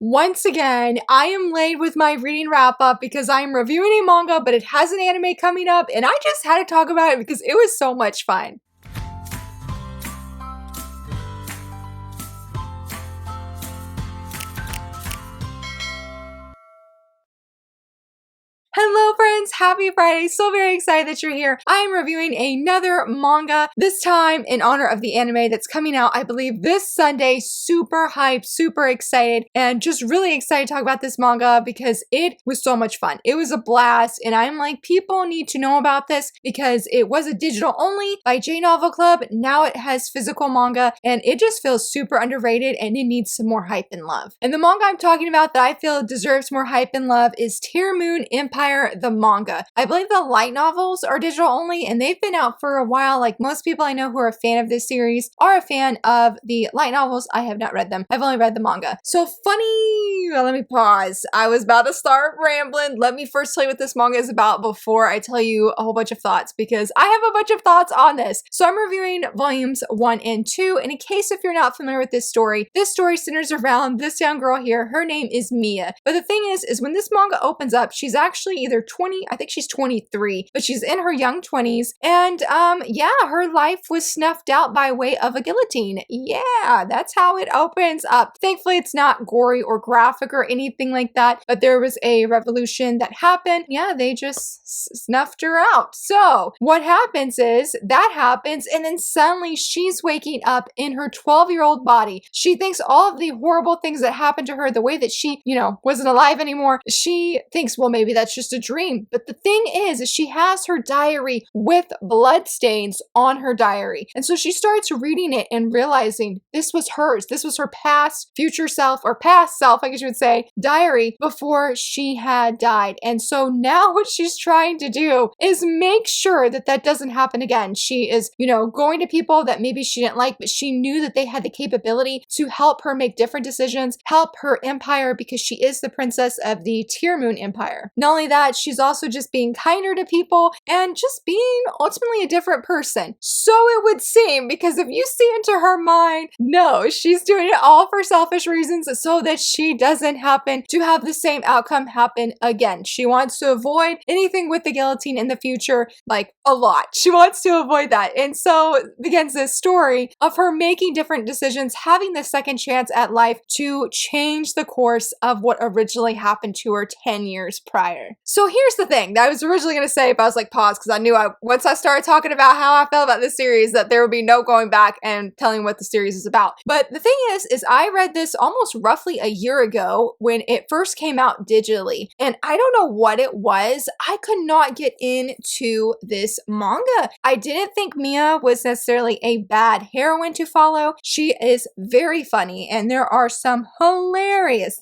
Once again, I am late with my reading wrap up because I am reviewing a manga, but it has an anime coming up, and I just had to talk about it because it was so much fun. Hello friends, happy Friday, so very excited that you're here. I am reviewing another manga, this time in honor of the anime that's coming out, I believe this Sunday. Super hyped, super excited, and just really excited to talk about this manga because it was so much fun. It was a blast, and I'm like, people need to know about this because it was a digital only by J Novel Club. Now it has physical manga, and it just feels super underrated, and it needs some more hype and love. And the manga I'm talking about that I feel deserves more hype and love is Tearmoon Empire, the manga. I believe the light novels are digital only, and they've been out for a while. Like most people I know who are a fan of this series are a fan of the light novels. I have not read them. I've only read the manga. So funny, let me pause. I was about to start rambling. Let me first tell you what this manga is about before I tell you a whole bunch of thoughts, because I have a bunch of thoughts on this. So I'm reviewing volumes 1 and 2, and in case if you're not familiar with this story centers around this young girl here. Her name is Mia. But the thing is when this manga opens up, she's actually either 20, I think she's 23, but she's in her young 20s, and yeah, her life was snuffed out by way of a guillotine. Yeah, that's how it opens up. Thankfully, it's not gory or graphic or anything like that, but there was a revolution that happened. Yeah, they just snuffed her out. So what happens is that happens, and then suddenly she's waking up in her 12-year-old body. She thinks all of the horrible things that happened to her, the way that she, wasn't alive anymore, she thinks, well, maybe that's just a dream. But the thing is she has her diary with bloodstains on her diary. And so she starts reading it and realizing this was hers. This was her past, future self, or past self, I guess you would say, diary before she had died. And so now what she's trying to do is make sure that that doesn't happen again. She is, going to people that maybe she didn't like, but she knew that they had the capability to help her make different decisions, help her empire, because she is the princess of the Tearmoon Empire. Not only that, she's also just being kinder to people and just being ultimately a different person. So it would seem, because if you see into her mind, no, she's doing it all for selfish reasons so that she doesn't happen to have the same outcome happen again. She wants to avoid anything with the guillotine in the future, like a lot. She wants to avoid that. And so begins this story of her making different decisions, having the second chance at life to change the course of what originally happened to her 10 years prior. So here's the thing that I was originally going to say, but I was like, pause, because I knew once I started talking about how I felt about this series, that there would be no going back and telling what the series is about. But the thing is I read this almost roughly a year ago when it first came out digitally. And I don't know what it was. I could not get into this manga. I didn't think Mia was necessarily a bad heroine to follow. She is very funny, and there are some hilarious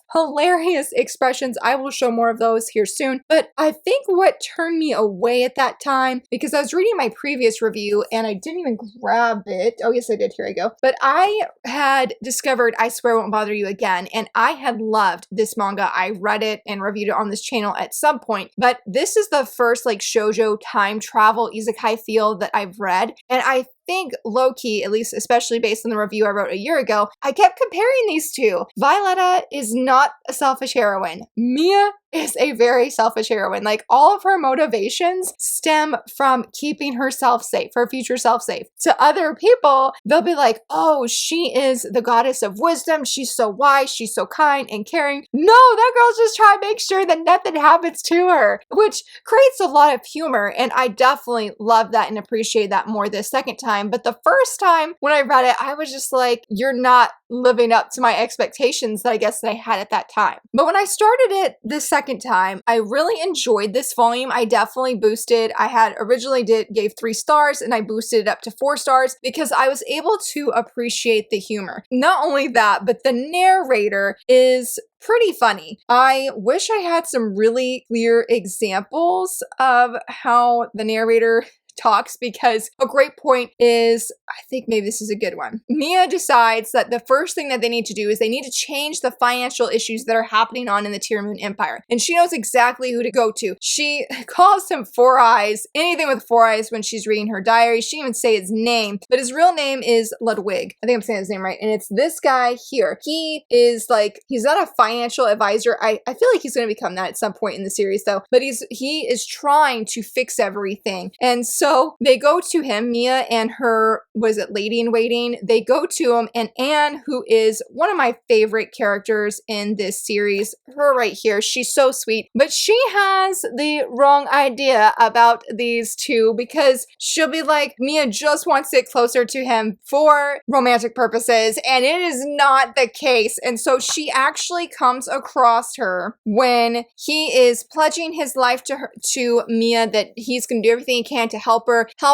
expressions. I will show more of those here soon. But I think what turned me away at that time, because I was reading my previous review and I didn't even grab it. Oh yes, I did. Here I go. But I had discovered I Swear I Won't Bother You Again, and I had loved this manga. I read it and reviewed it on this channel at some point, but this is the first like shoujo time travel isekai feel that I've read, and I think low-key, at least especially based on the review I wrote a year ago, I kept comparing these two. Violetta is not a selfish heroine. Mia is a very selfish heroine. Like, all of her motivations stem from keeping herself safe, her future self safe. To other people, they'll be like, oh, she is the goddess of wisdom. She's so wise. She's so kind and caring. No, that girl's just trying to make sure that nothing happens to her, which creates a lot of humor. And I definitely love that and appreciate that more this second time. But the first time when I read it, I was just like, you're not living up to my expectations that I guess that I had at that time. But when I started it the second time, I really enjoyed this volume. I definitely boosted. I had originally gave 3 stars, and I boosted it up to 4 stars because I was able to appreciate the humor. Not only that, but the narrator is pretty funny. I wish I had some really clear examples of how the narrator talks, because a great point is, I think maybe this is a good one. Mia decides that the first thing that they need to do is they need to change the financial issues that are happening on in the Tearmoon Empire. And she knows exactly who to go to. She calls him Four Eyes, anything with four eyes, when she's reading her diary. She didn't even say his name, but his real name is Ludwig. I think I'm saying his name right. And it's this guy here. He is like, he's not a financial advisor. I feel like he's going to become that at some point in the series though, but he is trying to fix everything. And so they go to him, Mia and her, was it lady in waiting? They go to him, and Anne, who is one of my favorite characters in this series, her right here, she's so sweet, but she has the wrong idea about these two, because she'll be like, Mia just wants to get closer to him for romantic purposes, and it is not the case. And so she actually comes across her when he is pledging his life to Mia, that he's going to do everything he can to help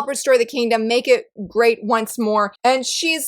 restore the kingdom, make it great once more. And she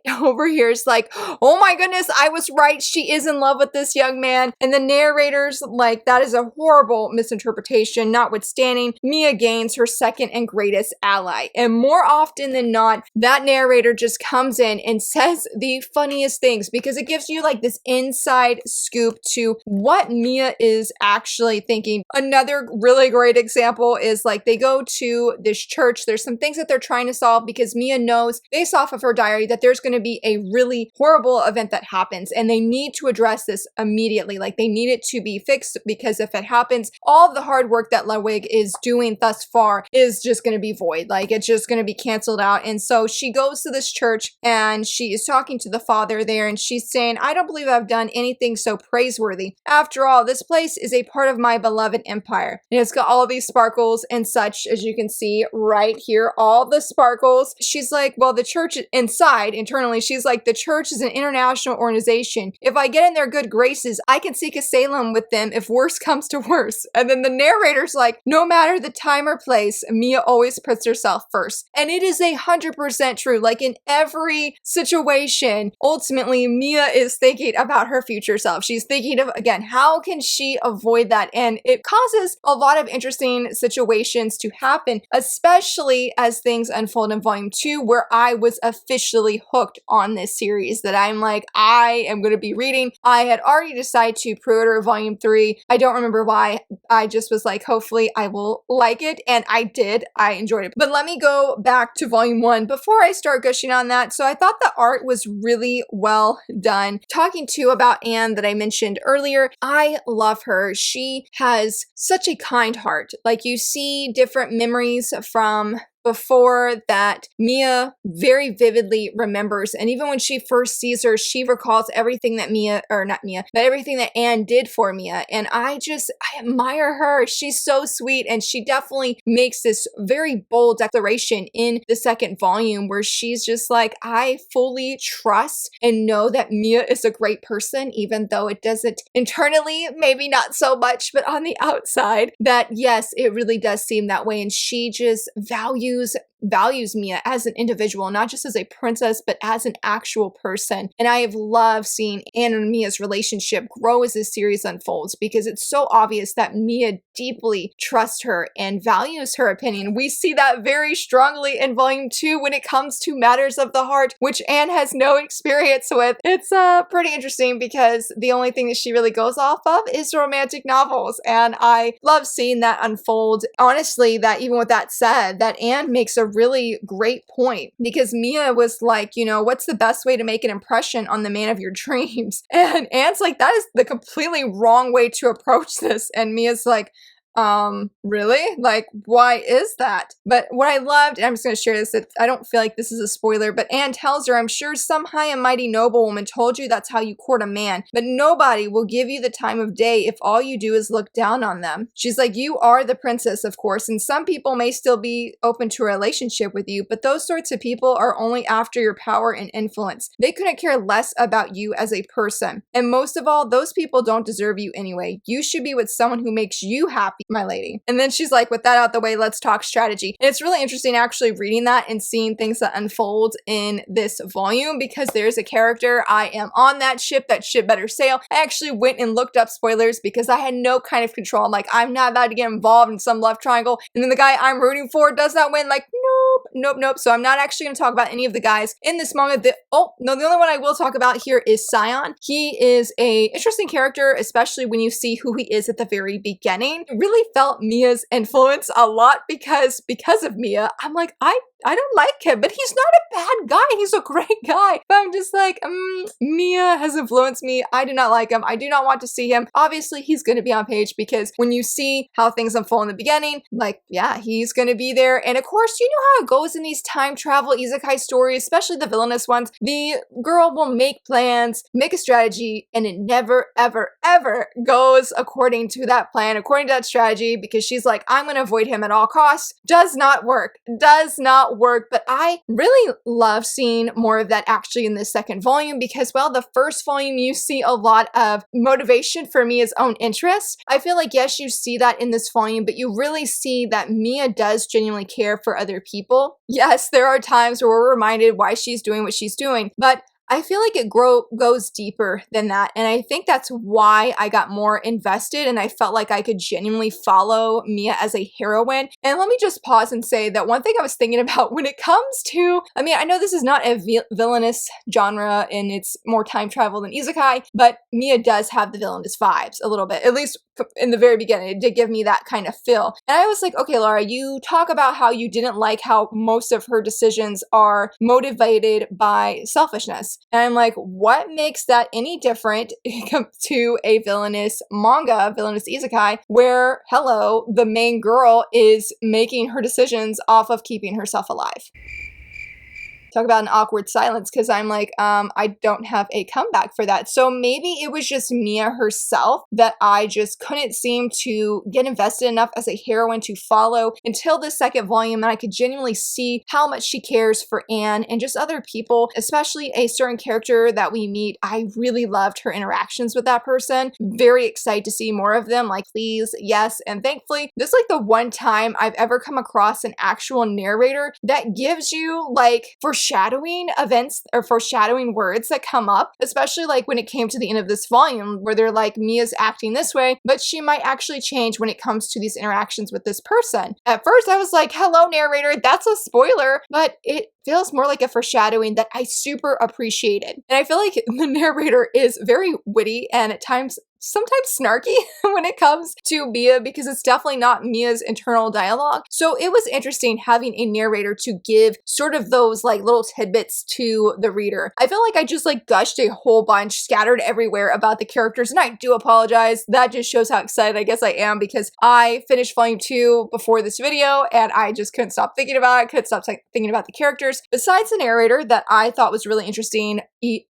over here is like, oh my goodness, I was right. She is in love with this young man. And the narrator's like, that is a horrible misinterpretation. Notwithstanding, Mia gains her second and greatest ally. And more often than not, that narrator just comes in and says the funniest things, because it gives you like this inside scoop to what Mia is actually thinking. Another really great example is like, they go to this church. There's some things that they're trying to solve, because Mia knows based off of her diary that there's going to be a really horrible event that happens, and they need to address this immediately. Like, they need it to be fixed, because if it happens, all of the hard work that Ludwig is doing thus far is just going to be void. Like, it's just going to be canceled out. And so she goes to this church and she is talking to the father there, and she's saying, I don't believe I've done anything so praiseworthy. After all, this place is a part of my beloved empire. And it's got all of these sparkles and such, as you can see right here, all the sparkles. She's like, well, the church inside, internally, she's like, the church is an international organization. If I get in their good graces, I can seek asylum with them if worse comes to worse. And then the narrator's like, no matter the time or place, Mia always puts herself first. And it is 100% true. Like, in every situation, ultimately, Mia is thinking about her future self. She's thinking of, again, how can she avoid that? And it causes a lot of interesting situations to happen, especially as things unfold in volume 2, where I was officially hooked on this series, that I'm like, I am going to be reading. I had already decided to pre-order volume 3. I don't remember why. I just was like, hopefully I will like it. And I did. I enjoyed it. But let me go back to volume 1 before I start gushing on that. So I thought the art was really well done. Talking to about Anne that I mentioned earlier, I love her. She has such a kind heart. Like, you see different memories from before that Mia very vividly remembers. And even when she first sees her, she recalls everything that everything that Anne did for Mia. And I admire her. She's so sweet. And she definitely makes this very bold declaration in the second volume, where she's just like, I fully trust and know that Mia is a great person, even though it doesn't internally, maybe not so much, but on the outside, that yes, it really does seem that way. And she just values Mia as an individual, not just as a princess, but as an actual person. And I have loved seeing Anne and Mia's relationship grow as this series unfolds, because it's so obvious that Mia deeply trusts her and values her opinion. We see that very strongly in volume 2 when it comes to matters of the heart, which Anne has no experience with. It's pretty interesting, because the only thing that she really goes off of is romantic novels. And I love seeing that unfold. Honestly, that even with that said, that Anne makes a really great point, because Mia was like, you know, what's the best way to make an impression on the man of your dreams? And Anne's like, that is the completely wrong way to approach this. And Mia's like, really? Like, why is that? But what I loved, and I'm just going to share this, I don't feel like this is a spoiler, but Anne tells her, I'm sure some high and mighty noblewoman told you that's how you court a man, but nobody will give you the time of day if all you do is look down on them. She's like, you are the princess, of course, and some people may still be open to a relationship with you, but those sorts of people are only after your power and influence. They couldn't care less about you as a person. And most of all, those people don't deserve you anyway. You should be with someone who makes you happy my lady. And then she's like, with that out the way, let's talk strategy. And it's really interesting actually reading that and seeing things that unfold in this volume, because there's a character, I am on that ship better sail. I actually went and looked up spoilers because I had no kind of control. I'm like, I'm not about to get involved in some love triangle. And then the guy I'm rooting for does not win. Like, nope. So I'm not actually going to talk about any of the guys in this manga. The only one I will talk about here is Sion. He is a interesting character, especially when you see who he is at the very beginning. I really felt Mia's influence a lot because of Mia. I'm like, I don't like him, but he's not a bad guy. He's a great guy. But I'm just like, Mia has influenced me. I do not like him. I do not want to see him. Obviously, he's going to be on page because when you see how things unfold in the beginning, like, yeah, he's going to be there. And of course, you know how it goes in these time travel isekai stories, especially the villainous ones. The girl will make plans, make a strategy, and it never, ever, ever goes according to that plan, according to that strategy, because she's like, I'm going to avoid him at all costs. Does not work. Does not work. But I really love seeing more of that actually in this second volume because, well, the first volume you see a lot of motivation for Mia's own interest. I feel like, yes, you see that in this volume, but you really see that Mia does genuinely care for other people. Yes, there are times where we're reminded why she's doing what she's doing, but I feel like it goes deeper than that. And I think that's why I got more invested and I felt like I could genuinely follow Mia as a heroine. And let me just pause and say that one thing I was thinking about when it comes to, I mean, I know this is not a villainous genre and it's more time travel than isekai, but Mia does have the villainous vibes a little bit, at least in the very beginning. It did give me that kind of feel. And I was like, okay, Laura, you talk about how you didn't like how most of her decisions are motivated by selfishness. And I'm like, what makes that any different to a villainous manga, villainous isekai, where, hello, the main girl is making her decisions off of keeping herself alive? Talk about an awkward silence because I'm like, I don't have a comeback for that. So maybe it was just Mia herself that I just couldn't seem to get invested enough as a heroine to follow until the second volume, and I could genuinely see how much she cares for Anne and just other people, especially a certain character that we meet. I really loved her interactions with that person. Very excited to see more of them. Like, please, yes, and thankfully, this is like the one time I've ever come across an actual narrator that gives you like foreshadowing events or foreshadowing words that come up, especially like when it came to the end of this volume where they're like, Mia's acting this way, but she might actually change when it comes to these interactions with this person. At first I was like, hello narrator, that's a spoiler, but it feels more like a foreshadowing that I super appreciated. And I feel like the narrator is very witty and at times sometimes snarky when it comes to Mia because it's definitely not Mia's internal dialogue. So it was interesting having a narrator to give sort of those like little tidbits to the reader. I feel like I just like gushed a whole bunch scattered everywhere about the characters, and I do apologize. That just shows how excited I guess I am because I finished volume 2 before this video and I just couldn't stop thinking about it, couldn't stop thinking about the characters. Besides the narrator that I thought was really interesting,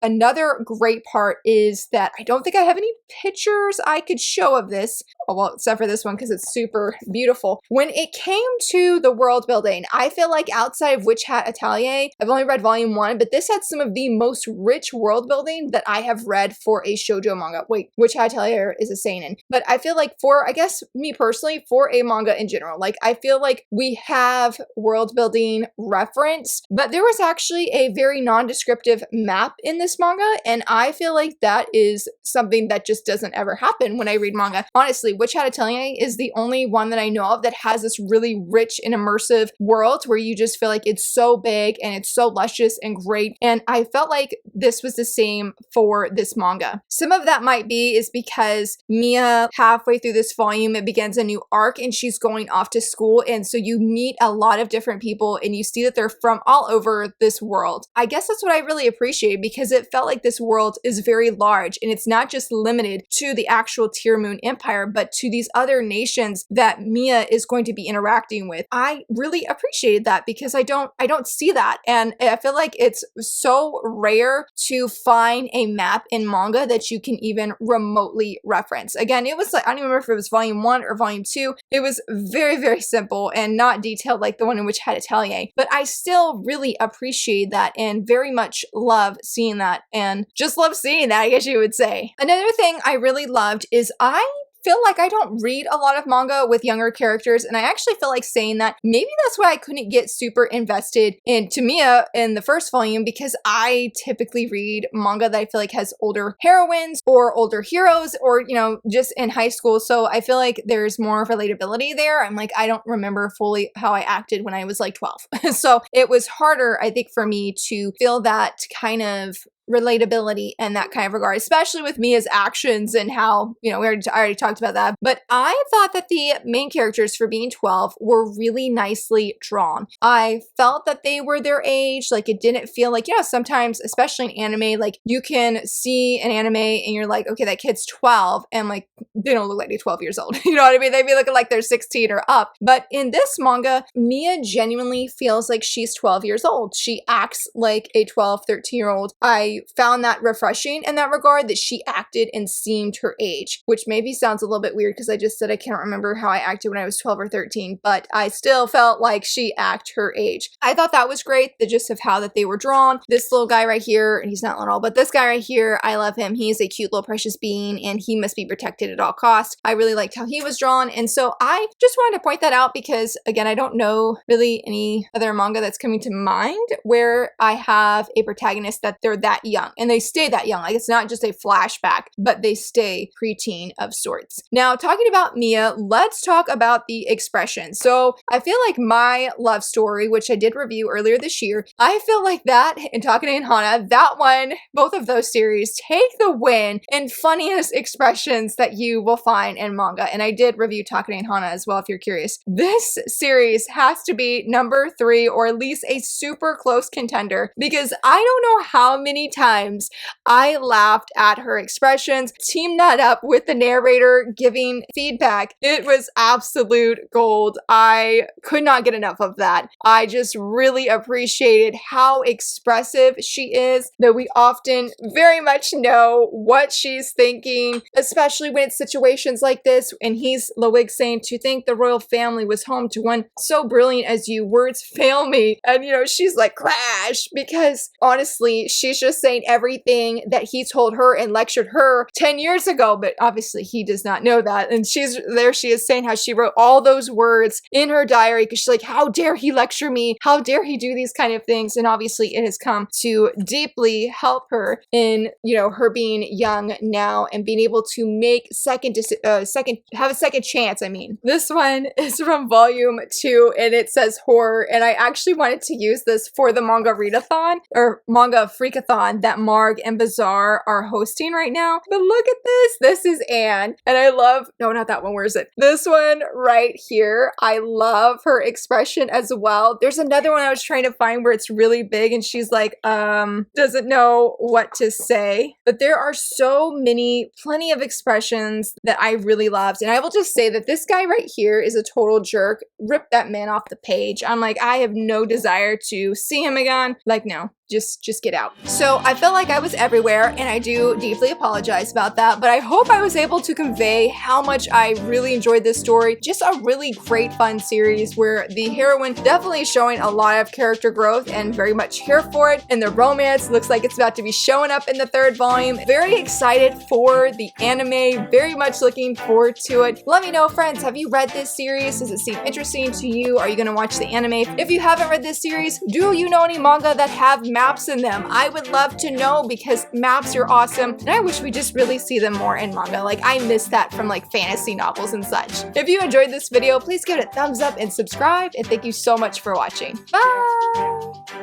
another great part is that I don't think I have any pictures I could show of this, well, except for this one because it's super beautiful. When it came to the world building, I feel like outside of Witch Hat Atelier, I've only read volume 1, but this had some of the most rich world building that I have read for a shoujo manga. Wait, Witch Hat Atelier is a seinen, but I feel like for, I guess me personally, for a manga in general, like I feel like we have world building reference, but there was actually a very non-descriptive map in this manga, and I feel like that is something that just doesn't ever happen when I read manga. Honestly, Witch Hat Atelier is the only one that I know of that has this really rich and immersive world where you just feel like it's so big and it's so luscious and great, and I felt like this was the same for this manga. Some of that might be is because Mia, halfway through this volume, it begins a new arc and she's going off to school, and so you meet a lot of different people and you see that they're from all over this world. I guess that's what I really appreciate because it felt like this world is very large and it's not just limited to the actual Tearmoon Empire, but to these other nations that Mia is going to be interacting with. I really appreciated that because I don't see that, and I feel like it's so rare to find a map in manga that you can even remotely reference. Again, it was like, I don't even remember if it was volume 1 or volume 2. It was very, very simple and not detailed like the one in Witch Hat Atelier, but I still really appreciate that and very much love seeing that, and just love seeing that, I guess you would say. Another thing I really loved is I feel like I don't read a lot of manga with younger characters, and I actually feel like saying that maybe that's why I couldn't get super invested into Mia in the first volume, because I typically read manga that I feel like has older heroines or older heroes, or, you know, just in high school. So I feel like there's more relatability there. I'm like, I don't remember fully how I acted when I was like 12. So it was harder, I think, for me to feel that kind of relatability in that kind of regard, especially with Mia's actions and how, you know, I already talked about that. But I thought that the main characters, for being 12, were really nicely drawn. I felt that they were their age. Like, it didn't feel like, you know, sometimes, especially in anime, like you can see an anime and you're like, okay, that kid's 12, and like they don't look like they're 12 years old. You know what I mean? They'd be looking like they're 16 or up. But in this manga, Mia genuinely feels like she's 12 years old. She acts like a 12, 13-year-old. I found that refreshing in that regard, that she acted and seemed her age, which maybe sounds a little bit weird because I just said I can't remember how I acted when I was 12 or 13, but I still felt like she acted her age. I thought that was great, the gist of how that they were drawn. This little guy right here, and he's not little, but this guy right here, I love him. He's a cute little precious being, and he must be protected at all costs. I really liked how he was drawn, and so I just wanted to point that out because, again, I don't know really any other manga that's coming to mind where I have a protagonist that they're that young, and they stay that young. Like, it's not just a flashback, but they stay preteen of sorts. Now, talking about Mia, let's talk about the expression. So I feel like My Love Story, which I did review earlier this year, I feel like that, and Takane and Hana, that one, both of those series take the win in funniest expressions that you will find in manga. And I did review Takane and Hana as well, if you're curious. This series has to be number 3, or at least a super close contender, because I don't know how many times I laughed at her expressions. Team that up with the narrator giving feedback. It was absolute gold. I could not get enough of that. I just really appreciated how expressive she is, that we often very much know what she's thinking, especially when it's situations like this. And he's Loig saying, to think the royal family was home to one so brilliant as you, words fail me. And, you know, she's like, crash, because honestly, she's just saying everything that he told her and lectured her 10 years ago, but obviously he does not know that. And she is saying how she wrote all those words in her diary because she's like, how dare he lecture me? How dare he do these kind of things? And obviously it has come to deeply help her in, you know, her being young now and being able to make have a second chance. I mean, this one is from volume 2 and it says horror. And I actually wanted to use this for the manga readathon or manga freakathon that Marg and Bazaar are hosting right now. But look at this. This is Anne. And I love, no, not that one. Where is it? This one right here. I love her expression as well. There's another one I was trying to find where it's really big and she's like, doesn't know what to say. But there are so many, plenty of expressions that I really loved. And I will just say that this guy right here is a total jerk. Rip that man off the page. I'm like, I have no desire to see him again. Like, no. Just get out. So I felt like I was everywhere and I do deeply apologize about that, but I hope I was able to convey how much I really enjoyed this story. Just a really great fun series where the heroine definitely showing a lot of character growth and very much here for it. And the romance looks like it's about to be showing up in the 3rd volume. Very excited for the anime. Very much looking forward to it. Let me know, friends, have you read this series? Does it seem interesting to you? Are you going to watch the anime? If you haven't read this series, do you know any manga that have maps in them? I would love to know because maps are awesome and I wish we just really see them more in manga. Like, I miss that from like fantasy novels and such. If you enjoyed this video, please give it a thumbs up and subscribe, and thank you so much for watching. Bye!